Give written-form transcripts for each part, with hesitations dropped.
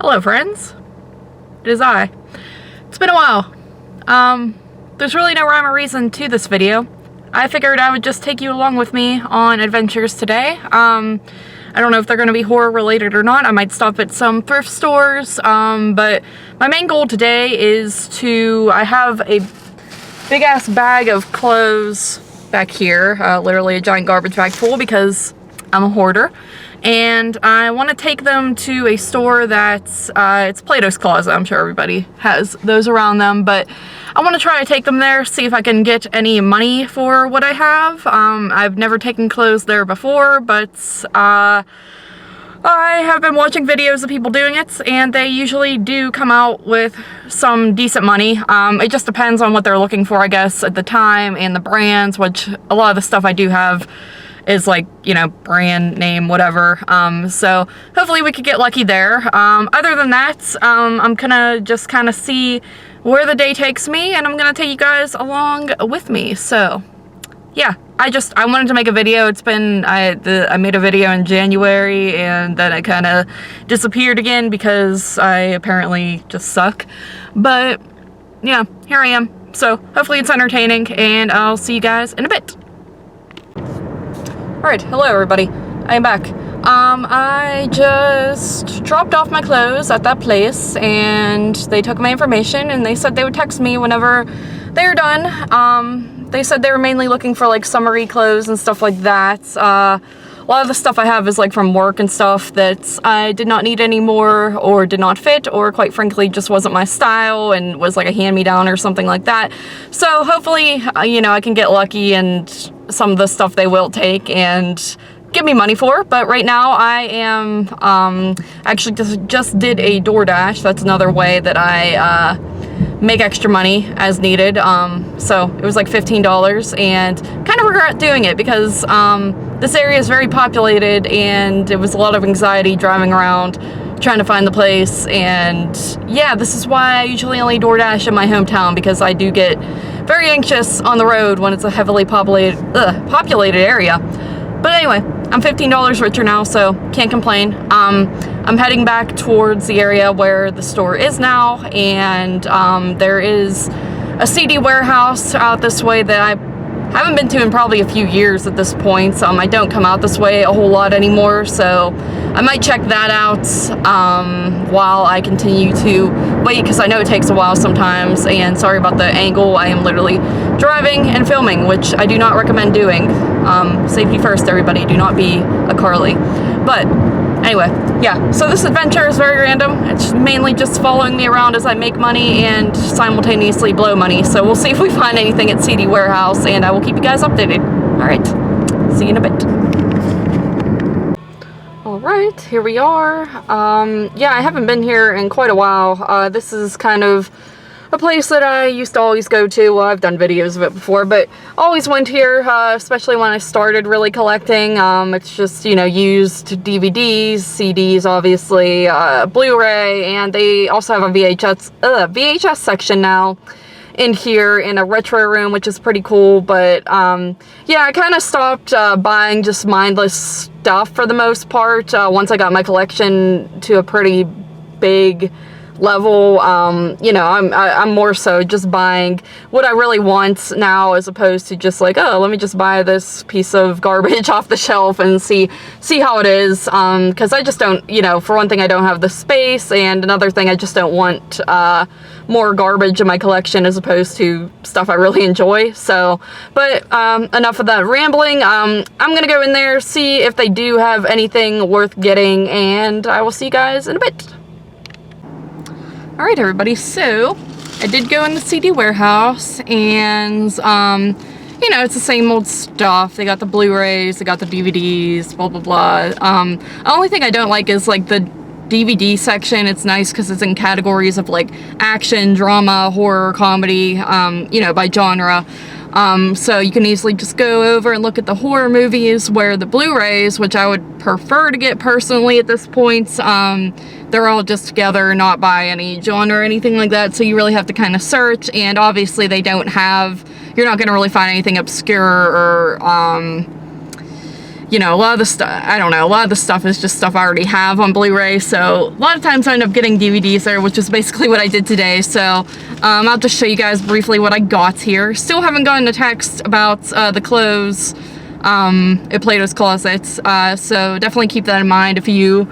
Hello friends, it is I. It's been a while. There's really no rhyme or reason to this video. I figured I would just take you along with me on adventures today. I don't know if they're going to be horror related or not. I might stop at some thrift stores, but my main goal today is I have a big ass bag of clothes back here, literally a giant garbage bag full because I'm a hoarder. And I want to take them to a store that's, it's Plato's Closet. I'm sure everybody has those around them, but I want to try to take them there, see if I can get any money for what I have. I've never taken clothes there before, but I have been watching videos of people doing it, and they usually do come out with some decent money. It just depends on what they're looking for, I guess, at the time, and the brands, which a lot of the stuff I do have is like, you know, brand name, whatever. So hopefully we could get lucky there. Other than that, I'm gonna just kind of see where the day takes me, and I'm gonna take you guys along with me. So yeah, I wanted to make a video. It's been, I made a video in January, and then it kind of disappeared again because I apparently just suck. But yeah, here I am. So hopefully it's entertaining, and I'll see you guys in a bit. Alright, hello everybody. I am back. I just dropped off my clothes at that place, and they took my information, and they said they would text me whenever they were done. They said they were mainly looking for like summery clothes and stuff like that. A lot of the stuff I have is like from work and stuff that I did not need anymore, or did not fit, or quite frankly just wasn't my style and was like a hand-me-down or something like that. So hopefully, you know, I can get lucky and some of the stuff they will take and give me money for. But right now I am actually just did a DoorDash. That's another way that I make extra money as needed. So it was like $15, and kind of regret doing it because this area is very populated, and it was a lot of anxiety driving around trying to find the place. And yeah, this is why I usually only DoorDash in my hometown, because I do get very anxious on the road when it's a heavily populated area. But anyway, I'm $15 richer now, so can't complain. I'm heading back towards the area where the store is now, and there is a CD warehouse out this way that I haven't been to in probably a few years at this point. I don't come out this way a whole lot anymore, so I might check that out while I continue to wait, because I know it takes a while sometimes. And sorry about the angle, I am literally driving and filming, which I do not recommend doing. Safety first, everybody, do not be a Carly. But anyway, yeah, so this adventure is very random. It's mainly just following me around as I make money and simultaneously blow money. So we'll see if we find anything at CD Warehouse, and I will keep you guys updated. Alright, see you in a bit. Alright, here we are. Yeah, I haven't been here in quite a while. This is kind of a place that I used to always go to. Well, I've done videos of it before, but always went here, especially when I started really collecting. It's just, you know, used DVDs, CDs, obviously, Blu-ray, and they also have a VHS section now in here, in a retro room, which is pretty cool. But yeah, I kind of stopped buying just mindless stuff for the most part once I got my collection to a pretty big level. You know, I'm more so just buying what I really want now, as opposed to just like, oh, let me just buy this piece of garbage off the shelf and see how it is, because I just don't, you know, for one thing, I don't have the space, and another thing, I just don't want more garbage in my collection as opposed to stuff I really enjoy. So, but enough of that rambling. I'm gonna go in there, see if they do have anything worth getting, and I will see you guys in a bit. Alright everybody, so I did go in the CD warehouse, and you know, it's the same old stuff. They got the Blu-rays, they got the DVDs, blah blah blah. The only thing I don't like is like the DVD section. It's nice because it's in categories of like action, drama, horror, comedy, you know, by genre. So you can easily just go over and look at the horror movies, where the Blu-rays, which I would prefer to get personally at this point, they're all just together, not by any genre or anything like that, so you really have to kind of search, and obviously they don't have, you're not going to really find anything obscure or you know, a lot of the stuff, I don't know, a lot of the stuff is just stuff I already have on Blu-ray, so a lot of times I end up getting DVDs there, which is basically what I did today. So I'll just show you guys briefly what I got here. Still haven't gotten a text about the clothes at Plato's Closet, so definitely keep that in mind if you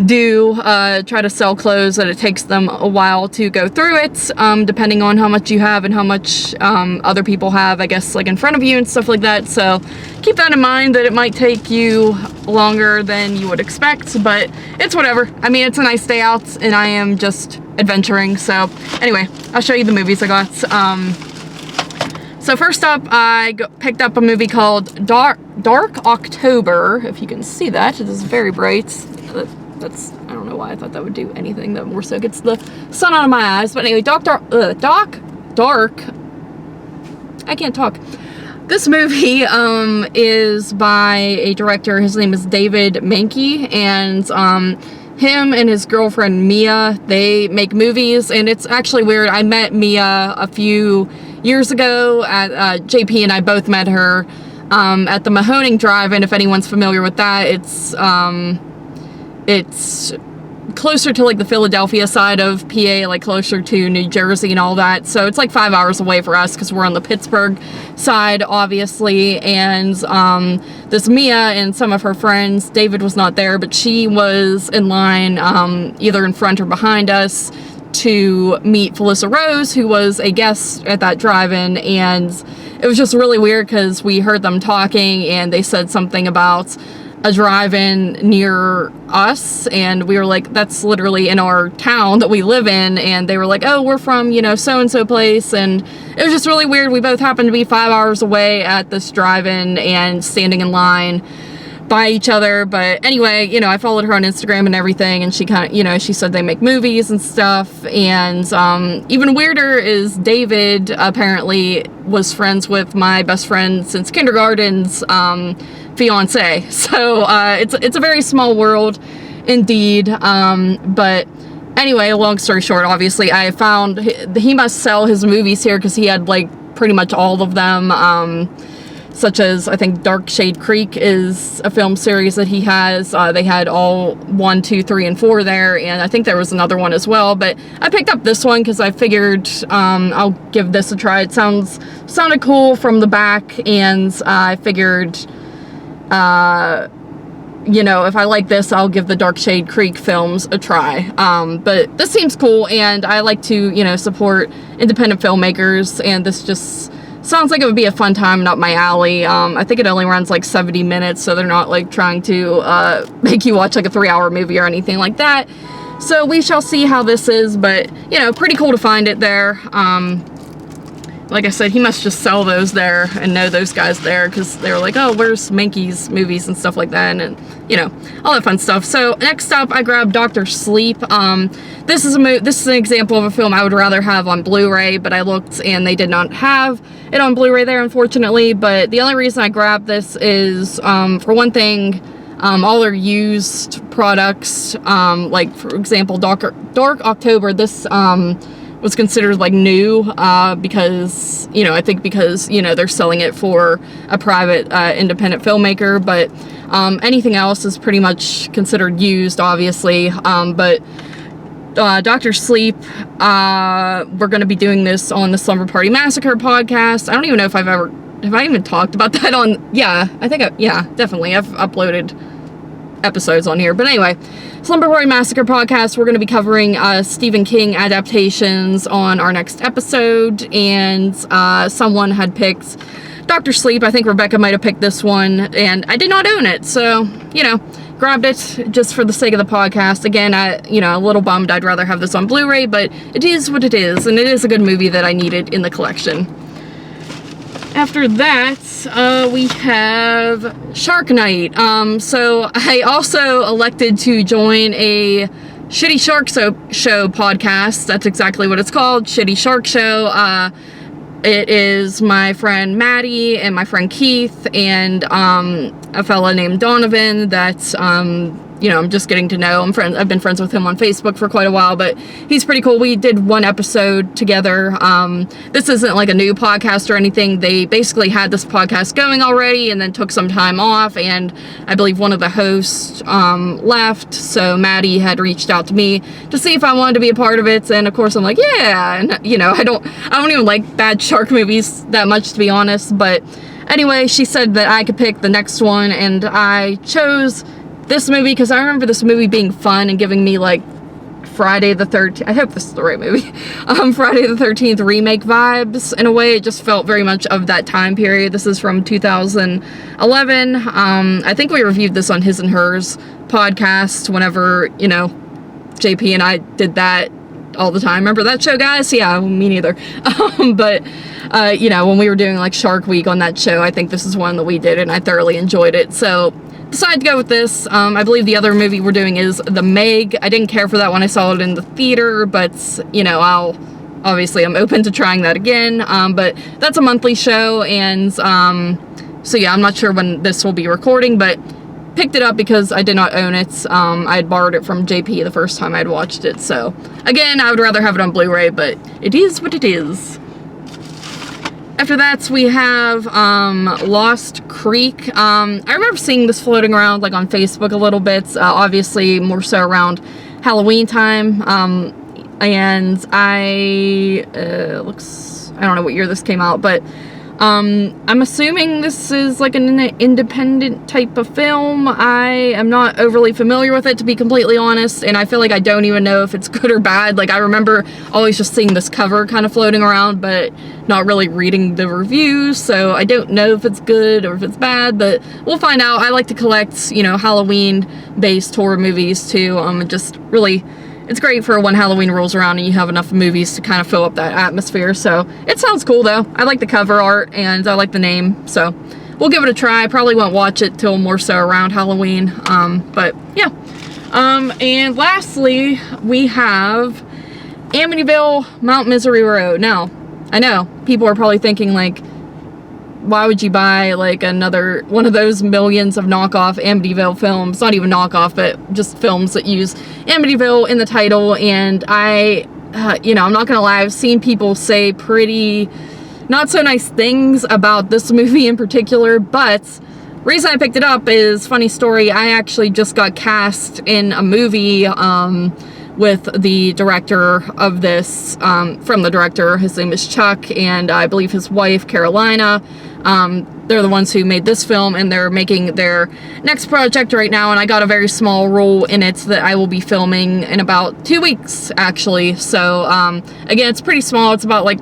do try to sell clothes, that it takes them a while to go through it, depending on how much you have and how much other people have, I guess, like in front of you and stuff like that. So keep that in mind, that it might take you longer than you would expect, but it's whatever. I mean, it's a nice day out and I am just adventuring. So anyway, I'll show you the movies I got. So first up, I picked up a movie called Dark October. If you can see that, it is very bright. That's, I don't know why I thought that would do anything that more so gets the sun out of my eyes. But anyway, Dark, I can't talk. This movie is by a director. His name is David Mankey, and him and his girlfriend Mia, they make movies, and it's actually weird. I met Mia a few years ago at JP and I both met her at the Mahoning Drive-In. If anyone's familiar with that, it's closer to like the Philadelphia side of PA, like closer to New Jersey and all that. So it's like 5 hours away for us because we're on the Pittsburgh side, obviously. And this Mia and some of her friends, David was not there, but she was in line either in front or behind us to meet Felissa Rose, who was a guest at that drive-in. And it was just really weird because we heard them talking and they said something about a drive-in near us, and we were like, that's literally in our town that we live in. And they were like, oh, we're from, you know, so-and-so place. And it was just really weird. We both happened to be 5 hours away at this drive-in and standing in line by each other. But anyway, you know, I followed her on Instagram and everything, and she kind of, you know, she said they make movies and stuff. And even weirder is David apparently was friends with my best friend since kindergarten's fiance. So it's a very small world indeed. But anyway, long story short, obviously I found he must sell his movies here because he had like pretty much all of them, such as I think Dark Shade Creek is a film series that he has. They had all 1, 2, 3, and 4 there, and I think there was another one as well, but I picked up this one because I figured I'll give this a try. It sounded cool from the back, and I figured you know, if I like this, I'll give the Dark Shade Creek films a try. But this seems cool, and I like to, you know, support independent filmmakers, and this just sounds like it would be a fun time, not my alley. I think it only runs like 70 minutes, so they're not like trying to make you watch like a 3-hour movie or anything like that. So we shall see how this is, but, you know, pretty cool to find it there. Like I said, he must just sell those there and know those guys there, because they were like, oh, where's Mankey's movies and stuff like that, and, you know, all that fun stuff. So next up, I grabbed Dr. Sleep. This is an example of a film I would rather have on Blu-ray, but I looked and they did not have it on Blu-ray there, unfortunately. But the only reason I grabbed this is, for one thing, all their used products, like, for example, Dark October, this was considered like new because, you know, I think because, you know, they're selling it for a private independent filmmaker, but anything else is pretty much considered used, obviously. But Dr. Sleep, we're going to be doing this on the Slumber Party Massacre podcast. I don't even know if have I even talked about that on, yeah, I think, yeah, definitely, I've uploaded episodes on here. But anyway, Slumber Party Massacre podcast, we're going to be covering Stephen King adaptations on our next episode, and someone had picked Dr. Sleep. I think Rebecca might have picked this one, and I did not own it, so, you know, grabbed it just for the sake of the podcast. Again, you know, a little bummed I'd rather have this on Blu-ray, but it is what it is, and it is a good movie that I needed in the collection. After that, we have Shark Night. So I also elected to join a Shitty Shark Show podcast. That's exactly what it's called, Shitty Shark Show. It is my friend Maddie and my friend Keith and a fella named Donovan that you know, I'm just getting to know. I've been friends with him on Facebook for quite a while, but he's pretty cool. We did one episode together. This isn't like a new podcast or anything. They basically had this podcast going already and then took some time off, and I believe one of the hosts left, so Maddie had reached out to me to see if I wanted to be a part of it, and of course I'm like, yeah, and you know, I don't even like bad shark movies that much, to be honest, but anyway, she said that I could pick the next one, and I chose this movie because I remember this movie being fun and giving me like Friday the 13th, I hope this is the right movie, Friday the 13th remake vibes in a way. It just felt very much of that time period. This is from 2011. I think we reviewed this on His and Hers podcast whenever, you know, JP and I did that all the time. Remember that show, guys? Yeah, me neither. But you know, when we were doing like Shark Week on that show, I think this is one that we did and I thoroughly enjoyed it. So decided to go with this. I believe the other movie we're doing is The Meg. I didn't care for that when I saw it in the theater, but you know, I'm open to trying that again. But that's a monthly show, and so yeah, I'm not sure when this will be recording, but picked it up because I did not own it. I had borrowed it from JP the first time I'd watched it, so again, I would rather have it on Blu-ray, but it is what it is. After that, we have Lost Creek. I remember seeing this floating around like on Facebook a little bit, obviously more so around Halloween time, and I don't know what year this came out, but I'm assuming this is like an independent type of film. I am not overly familiar with it, to be completely honest, and I feel like I don't even know if it's good or bad. Like, I remember always just seeing this cover kind of floating around, but not really reading the reviews, so I don't know if it's good or if it's bad, but we'll find out. I like to collect, you know, Halloween-based horror movies, too. Just really, it's great for when Halloween rolls around and you have enough movies to kind of fill up that atmosphere, so it sounds cool, though. I like the cover art, and I like the name, so we'll give it a try. Probably won't watch it till more so around Halloween, but yeah. And lastly, we have Amityville Mount Misery Road. Now, I know, people are probably thinking, like, why would you buy, like, another one of those millions of knockoff Amityville films? Not even knockoff, but just films that use Amityville in the title, and you know, I'm not gonna lie, I've seen people say pretty not so nice things about this movie in particular, but reason I picked it up is, funny story, I actually just got cast in a movie, with the director of this, from the director. His name is Chuck, and I believe his wife, Carolina. They're the ones who made this film, and they're making their next project right now, and I got a very small role in it that I will be filming in about 2 weeks, actually. So, again, it's pretty small. It's about, like,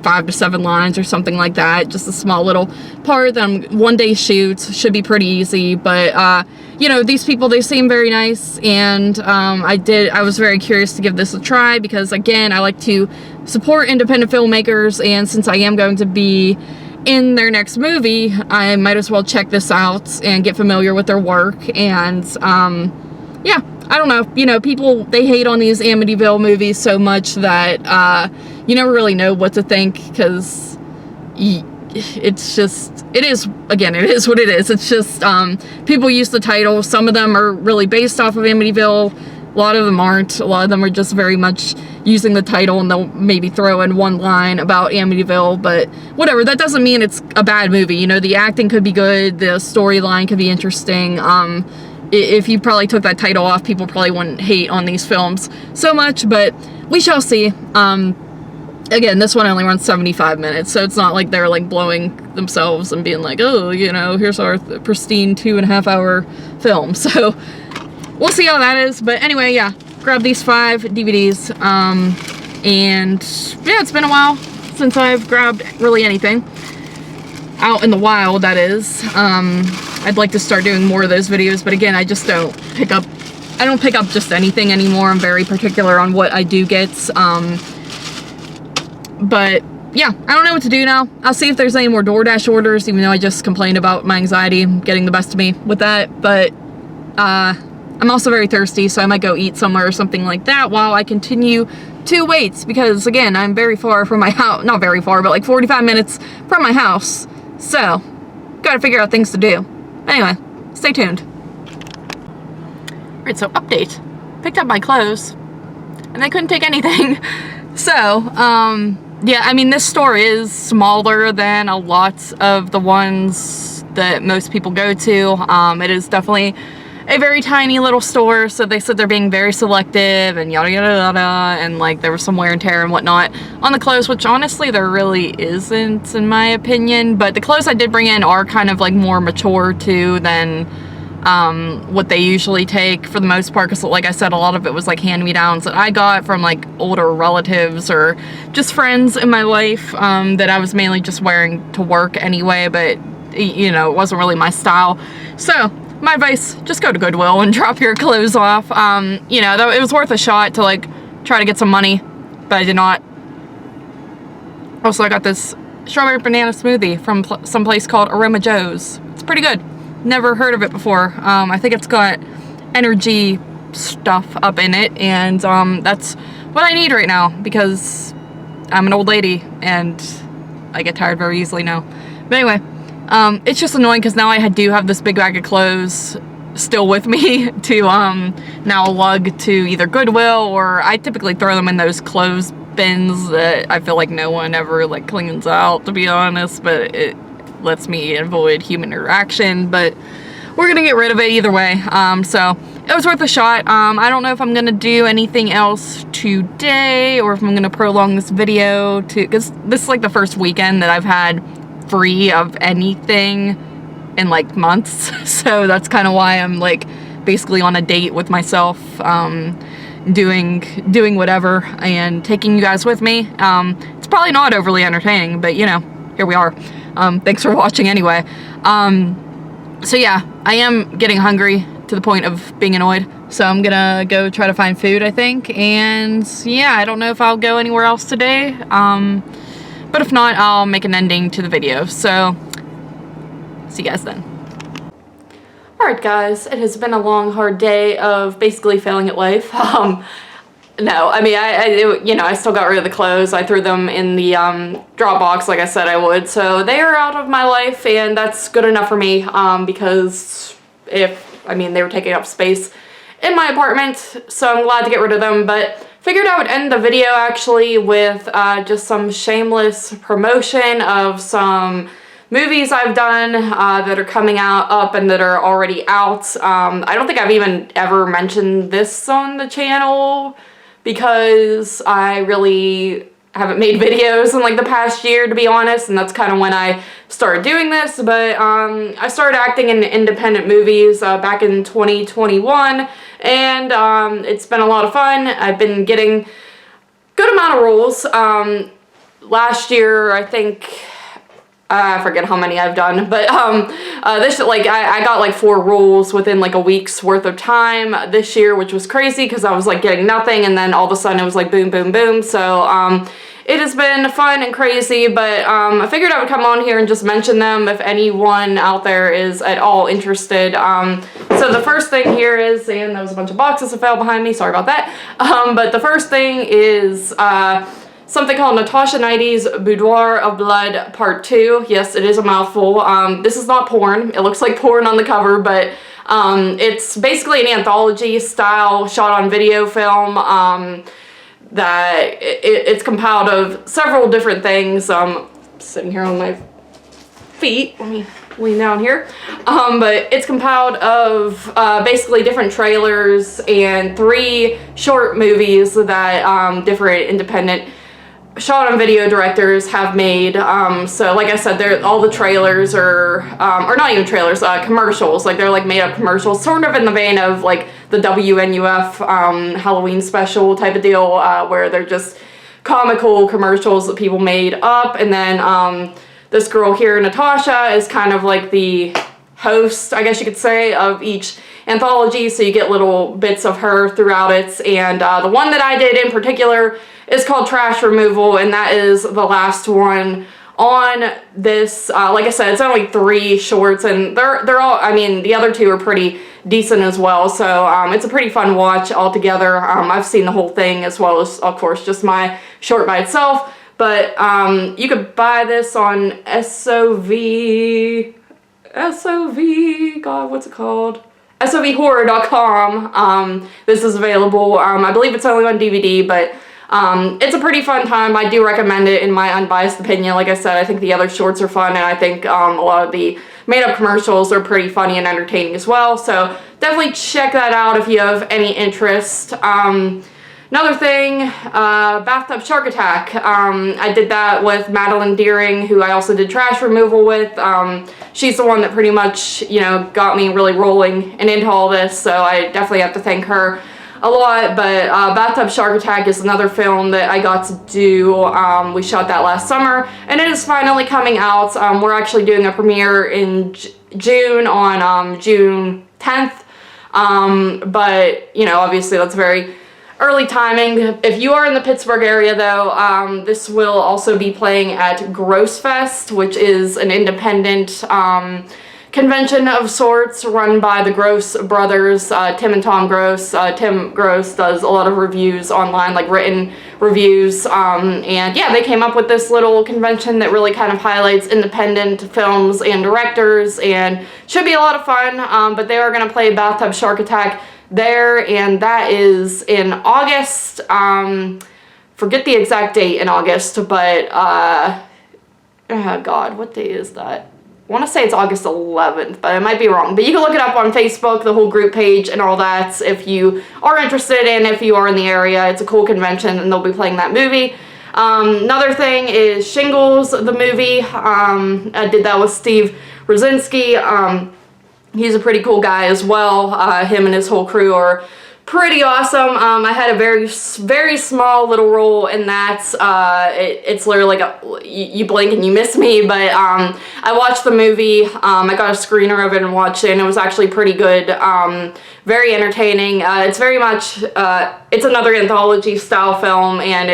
5 to 7 lines or something like that. Just a small little part that I'm one-day shoot. Should be pretty easy, but, you know, these people, they seem very nice, and I was very curious to give this a try because, again, I like to support independent filmmakers, and since I am going to be in their next movie, I might as well check this out and get familiar with their work. And yeah, I don't know, you know, people, they hate on these Amityville movies so much that you never really know what to think, because it's just, it is what it is. It's just, people use the title. Some of them are really based off of Amityville. A lot of them aren't. A lot of them are just very much using the title, and they'll maybe throw in one line about Amityville, but whatever. That doesn't mean it's a bad movie. You know, the acting could be good, the storyline could be interesting. If you probably took that title off, people probably wouldn't hate on these films so much, but we shall see. Again, this one only runs 75 minutes, so it's not like they're like blowing themselves and being like, oh, you know, here's our pristine 2.5 hour film. So we'll see how that is. But anyway, yeah, grab these 5 DVDs. And yeah, it's been a while since I've grabbed really anything. Out in the wild, that is. I'd like to start doing more of those videos, but again, I just don't pick up just anything anymore. I'm very particular on what I do get. But yeah, I don't know what to do now. I'll see if there's any more DoorDash orders, even though I just complained about my anxiety getting the best of me with that. But I'm also very thirsty, so I might go eat somewhere or something like that while I continue to wait, because again, I'm very far from my house. Not very far, but like 45 minutes from my house. So, gotta figure out things to do. Anyway, stay tuned. Alright, so update. Picked up my clothes, and they couldn't take anything. So, yeah, I mean, this store is smaller than a lot of the ones that most people go to. It is definitely a very tiny little store, so they said they're being very selective and yada yada yada, and like there was some wear and tear and whatnot on the clothes, which honestly there really isn't in my opinion. But the clothes I did bring in are kind of like more mature too than what they usually take for the most part, because like I said, a lot of it was like hand-me-downs that I got from like older relatives or just friends in my life that I was mainly just wearing to work anyway, but you know, it wasn't really my style. So my advice, just go to Goodwill and drop your clothes off. You know, though it was worth a shot to like try to get some money, but I did not. Also, I got this strawberry banana smoothie from some place called Aroma Joe's. It's pretty good. Never heard of it before. I think it's got energy stuff up in it, and that's what I need right now because I'm an old lady and I get tired very easily now. But anyway, it's just annoying because now I do have this big bag of clothes still with me to now lug to either Goodwill, or I typically throw them in those clothes bins that I feel like no one ever like cleans out, to be honest, but it lets me avoid human interaction. But we're gonna get rid of it either way. So it was worth a shot. I don't know if I'm gonna do anything else today or if I'm gonna prolong this video to, because this is like the first weekend that I've had free of anything in like months. So that's kind of why I'm like basically on a date with myself, doing whatever and taking you guys with me. It's probably not overly entertaining, but you know, here we are. Thanks for watching anyway. So yeah, I am getting hungry to the point of being annoyed, so I'm gonna go try to find food, I think. And yeah, I don't know if I'll go anywhere else today, but if not, I'll make an ending to the video. So see you guys then. Alright guys, it has been a long, hard day of basically failing at life. No, I mean, you know, I still got rid of the clothes. I threw them in the drop box like I said I would. So they are out of my life, and that's good enough for me, because I mean, they were taking up space in my apartment, so I'm glad to get rid of them. But figured I would end the video actually with just some shameless promotion of some movies I've done that are coming up and that are already out. I don't think I've even ever mentioned this on the channel, because I really haven't made videos in like the past year, to be honest, and that's kind of when I started doing this. But I started acting in independent movies back in 2021, and it's been a lot of fun. I've been getting good amount of roles. Last year, I think, I forget how many I've done, but this, like, I got like 4 roles within like a week's worth of time this year, which was crazy because I was like getting nothing, and then all of a sudden it was like boom, boom, boom. So it has been fun and crazy, but I figured I would come on here and just mention them if anyone out there is at all interested. So the first thing here is, and there was a bunch of boxes that fell behind me, sorry about that, but the first thing is something called Natasha Knighty's Boudoir of Blood Part 2. Yes, it is a mouthful. This is not porn. It looks like porn on the cover, but it's basically an anthology style shot on video film that it's compiled of several different things. Sitting here on my feet. Let me lean down here. But it's compiled of basically different trailers and 3 short movies that different independent shot on video directors have made. So like I said, all the trailers are, or not even trailers, commercials. Like they're like made up commercials, sort of in the vein of like the WNUF Halloween special type of deal, where they're just comical commercials that people made up. And then this girl here, Natasha, is kind of like the host, I guess you could say, of each anthology, so you get little bits of her throughout it. And the one that I did in particular is called Trash Removal, and that is the last one on this. Like I said, it's only 3 shorts, and they're all, I mean, the other 2 are pretty decent as well, so it's a pretty fun watch altogether. I've seen the whole thing, as well as, of course, just my short by itself. But you could buy this on SOV, God, what's it called? SOBhorror.com. This is available. I believe it's only on DVD, but it's a pretty fun time. I do recommend it in my unbiased opinion. Like I said, I think the other shorts are fun, and I think a lot of the made-up commercials are pretty funny and entertaining as well. So definitely check that out if you have any interest. Another thing, Bathtub Shark Attack. I did that with Madeline Deering, who I also did trash removal with. She's the one that pretty much, you know, got me really rolling and into all this, so I definitely have to thank her a lot. But Bathtub Shark Attack is another film that I got to do. We shot that last summer, and it is finally coming out. We're actually doing a premiere in June on June 10th, but, you know, obviously that's very early timing. If you are in the Pittsburgh area, though, this will also be playing at Gross Fest, which is an independent convention of sorts run by the Gross brothers, Tim and Tom Gross. Tim Gross does a lot of reviews online, like written reviews, and yeah, they came up with this little convention that really kind of highlights independent films and directors, and should be a lot of fun. But they are going to play Bathtub Shark Attack there, and that is in August. Forget the exact date in August, but oh god, what day is that? I want to say it's August 11th, but I might be wrong. But you can look it up on Facebook, the whole group page and all that, if you are interested, and if you are in the area. It's a cool convention, and they'll be playing that movie. Another thing is Shingles, the movie. I did that with Steve Rosinski. He's a pretty cool guy as well. Him and his whole crew are pretty awesome. I had a very small little role in that. It's literally like you blink and you miss me, but I watched the movie. I got a screener of it and watched it, and it was actually pretty good. Very entertaining. It's very much, it's another anthology style film, and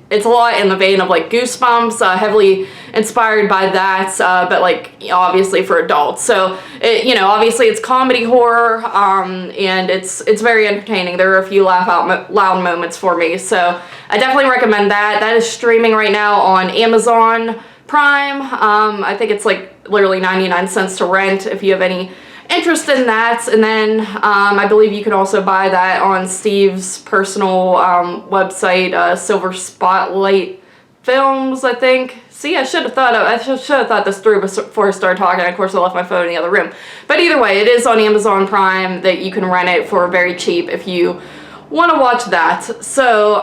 it's a lot in the vein of like Goosebumps, heavily inspired by that, but like, you know, obviously for adults. So, you know, obviously it's comedy horror, and it's very entertaining. There are a few laugh out loud moments for me, so I definitely recommend that. That is streaming right now on Amazon Prime. I think it's like literally 99 cents to rent if you have any interest in that. And then I believe you can also buy that on Steve's personal website, Silver Spotlight Films, I think. See, I should have thought this through before I started talking. Of course, I left my phone in the other room. But either way, it is on Amazon Prime that you can rent it for very cheap if you want to watch that. So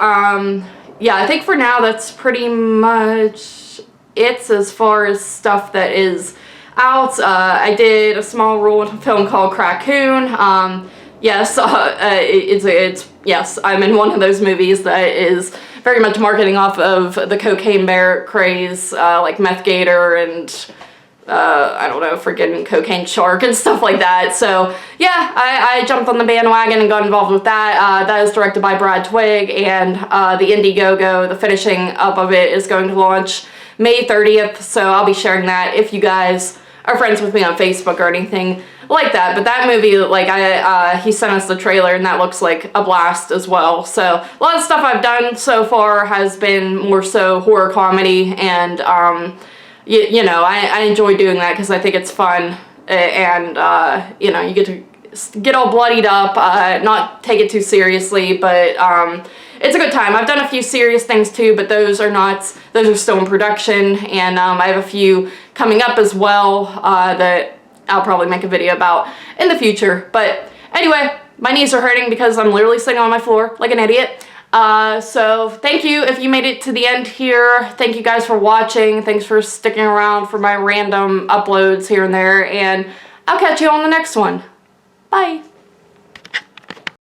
yeah, I think for now that's pretty much it as far as stuff that is out. I did a small role in a film called Crackoon. Yes, yes, I'm in one of those movies that is very much marketing off of the cocaine bear craze, like Meth Gator and I don't know, freaking Cocaine Shark and stuff like that. So yeah, I jumped on the bandwagon and got involved with that. That is directed by Brad Twigg, and the Indiegogo, the finishing up of it, is going to launch May 30th, so I'll be sharing that if you guys are friends with me on Facebook or anything like that. But that movie, like, he sent us the trailer, and that looks like a blast as well. So a lot of stuff I've done so far has been more so horror comedy, and you know, I enjoy doing that because I think it's fun, and you know, you get to get all bloodied up, not take it too seriously, but it's a good time. I've done a few serious things too, but those are still in production, and I have a few coming up as well that I'll probably make a video about in the future. But anyway, my knees are hurting because I'm literally sitting on my floor like an idiot. So thank you if you made it to the end here. Thank you guys for watching. Thanks for sticking around for my random uploads here and there, and I'll catch you on the next one. Bye.